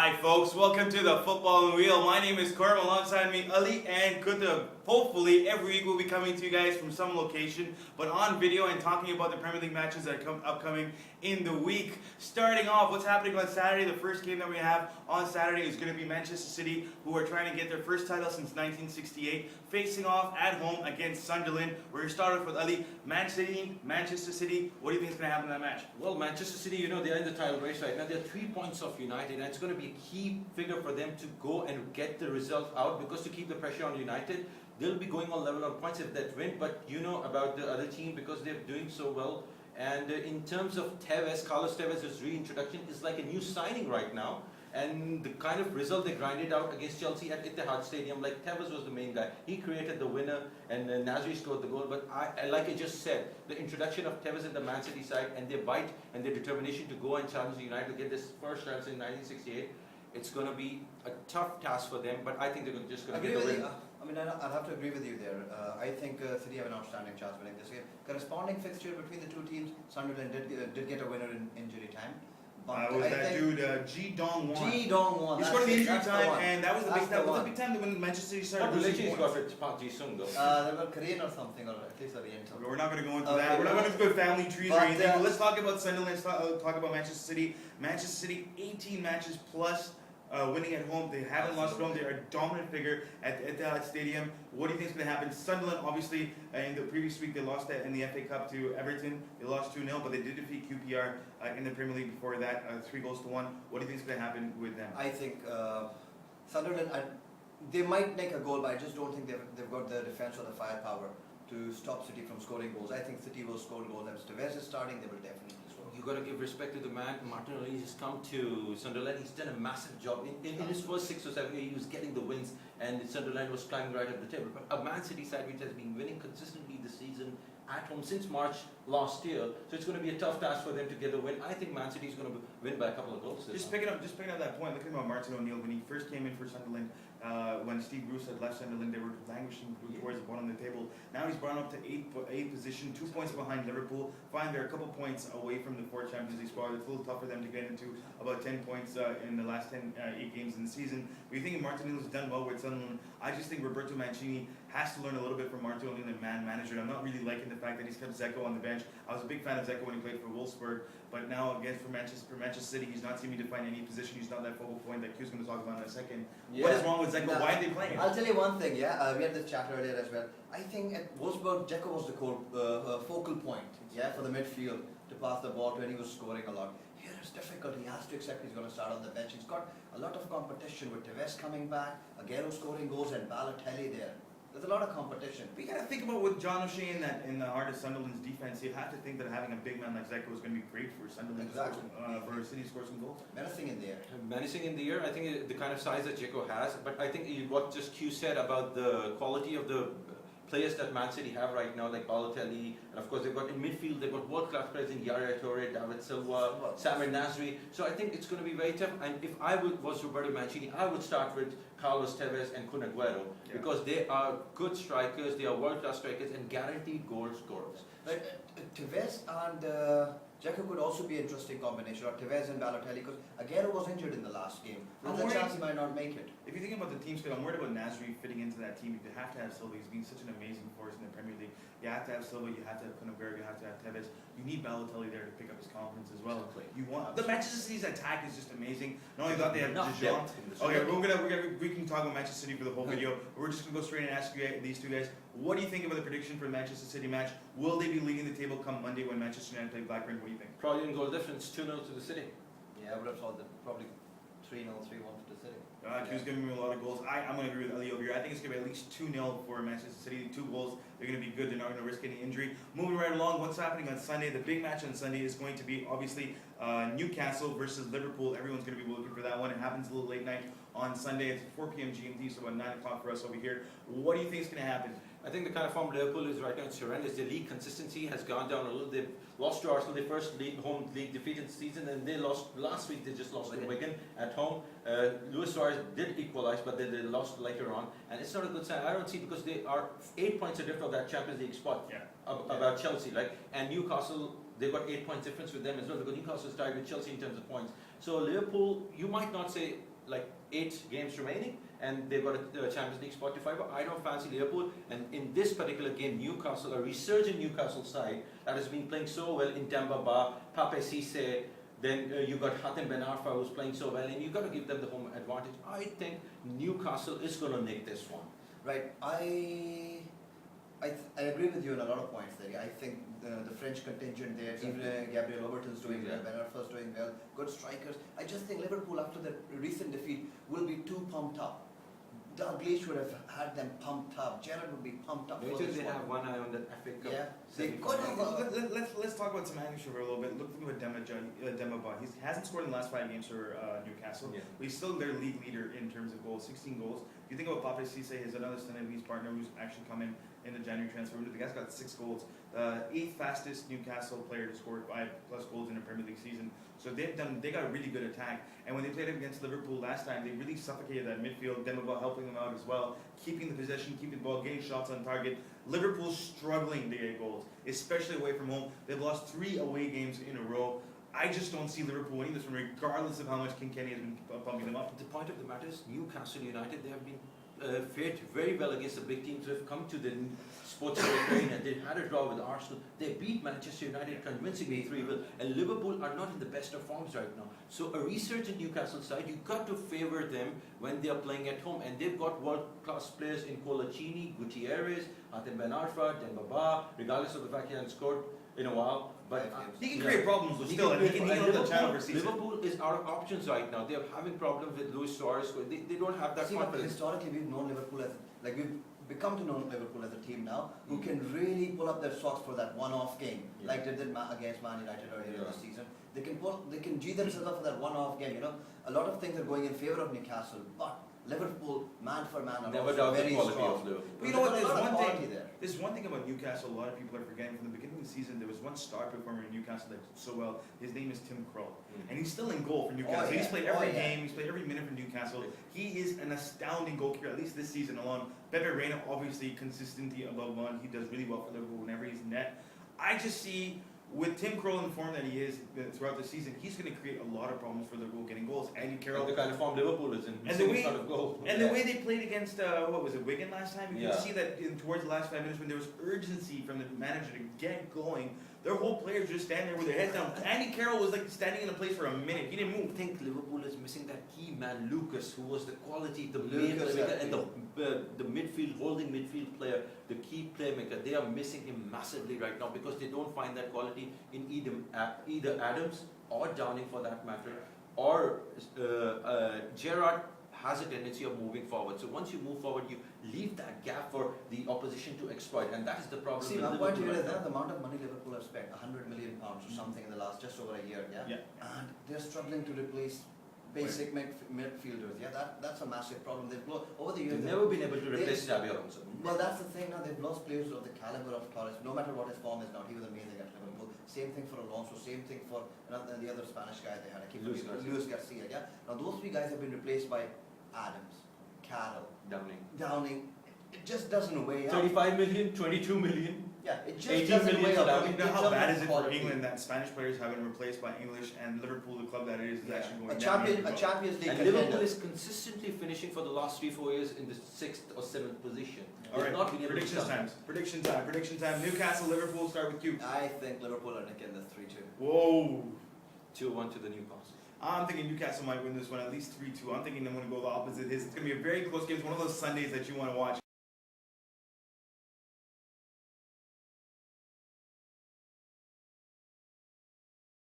Hi folks, welcome to the Football Wheel. My name is Corbin, alongside me Ali and Kuta. Hopefully every week we'll be coming to you guys from some location, but on video and talking about the Premier League matches that are upcoming in the week. Starting off, what's happening on Saturday? The first game that we have on Saturday is going to be Manchester City, who are trying to get their first title since 1968, facing off at home against Sunderland. We're going to start off with Ali. Man City, Manchester City, what do you think is going to happen in that match? Well, Manchester City, they're in the title race right now. They're 3 points off United, and it's going to be a key figure for them to go and get the result out, because to keep the pressure on United, they'll be going on level on points if that win. But you know about the other team, because they're doing so well. And in terms of Tevez, Carlos Tevez' reintroduction is like a new signing right now. And the kind of result they grinded out against Chelsea at Etihad Stadium, like Tevez was the main guy. He created the winner, and Nasri scored the goal. But like I just said, the introduction of Tevez in the Man City side and their bite and their determination to go and challenge the United to get this first chance in 1968, it's going to be a tough task for them. But I think they're just going to get the win. I'll have to agree with you there. I think City have an outstanding chance winning this game. Corresponding fixture between the two teams, Sunderland did get a winner in injury time. Was that dude Ji Dong-won? Ji Dong-won. He scored in the injury time, and that was the big time when Manchester City started What losing relation points. he's got with Park Ji-sung though? They were Korean or something, or at least Oriental. We're not going to go into Okay, that. We're not going to go family trees or but, anything. But let's talk about Sunderland. Let's talk about Manchester City. Manchester City, 18 matches plus. Winning at home, they haven't lost at home. They are a dominant figure at Etihad Stadium. What do you think is going to happen? Sunderland, obviously, in the previous week they lost in the FA Cup to Everton. They lost 2-0, but they did defeat QPR in the Premier League before that, 3-1. What do you think is going to happen with them? I think Sunderland, they might make a goal, but I just don't think they've got the defense or the firepower to stop City from scoring goals. I think City will score goals. If Tevez is starting, they will definitely score. You got to give respect to the man. Martinelli has come to Sunderland. He's done a massive job. In his first 6 or 7 years, he was getting the wins, and Sunderland was climbing right up the table. But a Man City side which has been winning consistently this season at home since March last year, so it's going to be a tough task for them to get the win. I think Man City is going to win by a couple of goals. Just picking up that point, looking about Martin O'Neill, when he first came in for Sunderland, when Steve Bruce had left Sunderland, they were languishing towards the bottom of the table. Now he's brought up to 8th position, 2 points behind Liverpool. Fine, they're a couple points away from the 4 Champions League spot. It's a little tough for them to get into about 10 points in the last 8 games in the season. But you think Martin O'Neill's done well with Sunderland. I just think Roberto Mancini has to learn a little bit from Martin O'Neill and man manager. I'm not really liking the fact that he's kept Zeko on the bench. I was a big fan of Zeko when he played for Wolfsburg, but now again for Manchester City, he's not seeming to find any position. He's not that focal point that Q's going to talk about in a second. Yeah. What is wrong with Zeko? No, why are they playing? I'll tell you one thing, we had this chat earlier as well. I think at Wolfsburg, Zeko was the focal point, for the midfield to pass the ball to, and he was scoring a lot. Here it's difficult. He has to accept he's going to start on the bench. He's got a lot of competition with Tevez coming back, Aguero scoring goals, and Balotelli there. There's a lot of competition. But you got to think about with John O'Shea in the heart of Sunderland's defense. You have to think that having a big man like Zeko is going to be great for Sunderland for City to score some goals. Menacing in the air. Menacing in the air. I think the kind of size that Zeko has. But I think what just Q said about the quality of the players that Man City have right now, like Balotelli, and of course they've got in midfield, they've got world-class players in Yaya Toure, David Silva, Samir Nasri. So I think it's going to be very tough. And if I was Roberto Mancini, I would start with Carlos Tevez and Kun Aguero, because they are good strikers, they are world-class strikers and guaranteed goal scorers. But Tevez and Zeko could also be an interesting combination, or Tevez and Balotelli, because Aguero was injured in the last game. There's a chance he might not make it. If you think about the team scale, I'm worried about Nasri fitting into that team. You have to have Silva. He's been such an amazing force in the Premier League. You have to have Silva, you have to have Kun Aguero, you have to have Tevez. You need Balotelli there to pick up his confidence as well. You want the Manchester City's attack is just amazing. Not only that, they have Dijon. Okay, we can talk about Manchester City for the whole video. We're just gonna go straight and ask you these two guys. What do you think about the prediction for the Manchester City match? Will they be leading the table come Monday when Manchester United play Blackburn? What do you think? Probably in goal difference, 2-0 to the City. Yeah, I would have thought that probably 3-0, 3-1 to the City. Q's giving me a lot of goals. I'm going to agree with Ali over here. I think it's going to be at least 2-0 for Manchester City. 2 goals. They're going to be good. They're not going to risk any injury. Moving right along, what's happening on Sunday? The big match on Sunday is going to be obviously Newcastle versus Liverpool. Everyone's going to be looking for that one. It happens a little late night on Sunday. It's 4 p.m. GMT, so about 9 o'clock for us over here. What do you think is going to happen? I think the kind of form Liverpool is right now, it's horrendous. The league consistency has gone down a little. They've lost to Arsenal, their first home league defeat in the season, and they lost last week. They just lost to Wigan at home. Luis Suarez did equalise, but then they lost later on, and it's not a good sign. I don't see, because they are 8 points a difference of that Champions League spot about Chelsea, right? And Newcastle, they've got 8 points difference with them as well, because Newcastle is tied with Chelsea in terms of points. So Liverpool, you might not say like 8 games remaining, and they've got a Champions League spot to fight. But I don't fancy Liverpool. And in this particular game, Newcastle, a resurgent Newcastle side that has been playing so well in Demba Ba, Pape Cisse. Then you got Hatem Ben Arfa who's playing so well, and you got to give them the home advantage. I think Newcastle is going to nick this one. Right. I agree with you on a lot of points there. I think the French contingent there, even Gabriel Oberton's doing well, Ben Arfa's doing well, good strikers. I just think Liverpool, after the recent defeat, will be too pumped up. Dalglish would have had them pumped up. Gerrard would be pumped up. Wait till they have one eye on that FA Cup. Yeah, they could have. Let's talk about Samani for a little bit. Look at Demba Ba. He hasn't scored in the last 5 games for Newcastle. Yeah. But he's still their league leader in terms of goals, 16 goals. If you think about Pape Cisse, he's another Senegalese partner who's actually come in the January transfer window. The guy's got 6 goals. 8th fastest Newcastle player to score 5+ goals in a Premier League season. So they got a really good attack. And when they played against Liverpool last time, they really suffocated that midfield. Demba Ba helping them out as well, keeping the possession, keeping the ball, getting shots on target. Liverpool's struggling to get goals, especially away from home. They've lost 3 away games in a row. I just don't see Liverpool winning this one, regardless of how much King Kenny has been pumping them up. The point of the matter is, Newcastle United, they have been fared very well against the big teams who have come to the Sports Arena. They had a draw with Arsenal. They beat Manchester United convincingly 3-0. And Liverpool are not in the best of forms right now. So a resurgent Newcastle side, you've got to favour them when they are playing at home. And they've got world-class players in Colaccini, Gutierrez, Hatem Ben Arfa, Demba Ba, regardless of the fact he hasn't scored in a while. But he can create problems, but still, and he can heal the channel for season. Liverpool is out of options right now. They're having problems with Luis Suarez. They don't have that But confidence. historically, we've known Liverpool as we've become to know Liverpool as a team now who can really pull up their socks for that one-off game, like they did against Man United earlier in the season. They can G themselves up for that one-off game. You know, a lot of things are going in favour of Newcastle, but Liverpool, man for man, are Never also doubt the very quality strong. of Liverpool. But you know what? There. There's one thing about Newcastle. A lot of people are forgetting. From the beginning of the season, there was one star performer in Newcastle that did so well. His name is Tim Krul, and he's still in goal for Newcastle. He's played every game. He's played every minute for Newcastle. He is an astounding goalkeeper, at least this season alone. Pepe Reina, obviously, consistently above one. He does really well for Liverpool whenever he's in net. I just see, with Tim Krul in the form that he is throughout the season, he's going to create a lot of problems for Liverpool getting goals. Andy Carroll, The kind of form Liverpool is in. And the way- of goal. and the way they played against, what was it, Wigan last time? You Yeah. can see that towards the last 5 minutes when there was urgency from the manager to get going, their whole players just stand there with their heads down. Andy Carroll was like standing in a place for a minute. He didn't move. I think Liverpool is missing that key man, Lucas, who was the quality, the main Lucas, playmaker, and the midfield, holding midfield player, the key playmaker. They are missing him massively right now because they don't find that quality in either Adams or Downing for that matter, or Gerrard has a tendency of moving forward. So once you move forward, you leave that gap for the opposition to exploit, and that is the problem. See, with my Liverpool point here right is now. that the amount of money Liverpool have spent, £100 million or something in the last just over a year, Yeah. and they're struggling to replace basic midfielders. That's a massive problem. Over the years, They've never been able to replace Xabi Alonso. well, that's the thing now. They've lost players of the caliber of Torres. No matter what his form is now, he was amazing at Liverpool. Same thing for Alonso. Same thing for the other Spanish guy they had. I keep Luis forgetting, Luis Garcia. Yeah. Now those 3 guys have been replaced by Adams, Carroll, Downing. It just doesn't weigh up. 35 million, 22 million. Yeah, it just 18 doesn't million weigh for up. Downing. In You know how terms bad of is it for quality. England that Spanish players have been replaced by English, and Liverpool, the club that it is actually going A down. Champions League And contender. Liverpool is consistently finishing for the last 3-4 years in the 6th or 7th position. All right, not been able to predictions stop. times. Prediction time. Newcastle, Liverpool. Start with Q. I think Liverpool are nicking the 3-2. Whoa. 2-1 to the Newcastle. I'm thinking Newcastle might win this one, at least 3-2. I'm thinking I'm going to go the opposite. It's going to be a very close game. It's one of those Sundays that you want to watch.